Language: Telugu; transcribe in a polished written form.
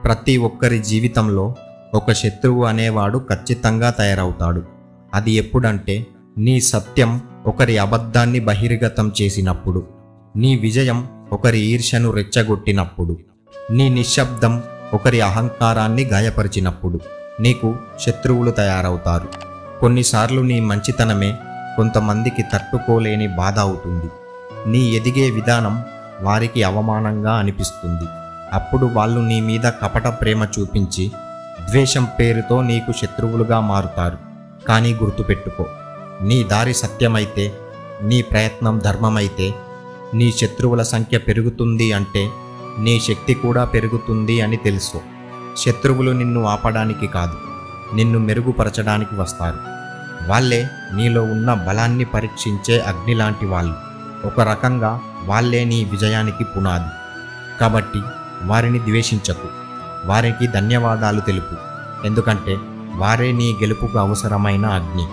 ప్రతి ఒక్కరి జీవితంలో ఒక శత్రువు అనేవాడు ఖచ్చితంగా తయారవుతాడు. అది ఎప్పుడంటే నీ సత్యం ఒకరి అబద్ధాన్ని బహిర్గతం చేసినప్పుడు, నీ విజయం ఒకరి ఈర్ష్యను రెచ్చగొట్టినప్పుడు, నీ నిశ్శబ్దం ఒకరి అహంకారాన్ని గాయపరిచినప్పుడు నీకు శత్రువులు తయారవుతారు. కొన్నిసార్లు నీ మంచితనమే కొంతమందికి తట్టుకోలేని బాధ అవుతుంది. నీ ఎదిగే విధానం వారికి అవమానంగా అనిపిస్తుంది. అప్పుడు వాళ్ళు నీ మీద కపట ప్రేమ చూపించి ద్వేషం పేరుతో నీకు శత్రువులుగా మారుతారు. కానీ గుర్తుపెట్టుకో, నీ దారి సత్యమైతే, నీ ప్రయత్నం ధర్మమైతే, నీ శత్రువుల సంఖ్య పెరుగుతుంది అంటే నీ శక్తి కూడా పెరుగుతుంది అని తెలుసు. శత్రువులు నిన్ను ఆపడానికి కాదు, నిన్ను మెరుగుపరచడానికి వస్తారు. వాళ్ళే నీలో ఉన్న బలాన్ని పరీక్షించే అగ్ని లాంటి వాళ్ళు. ఒక రకంగా వాళ్ళే నీ విజయానికి పునాది. కాబట్టి వారిని ద్వేషించకు, వారికి ధన్యవాదాలు తెలుపు. ఎందుకంటే వారే నీ గెలుపుకు అవసరమైన అగ్ని.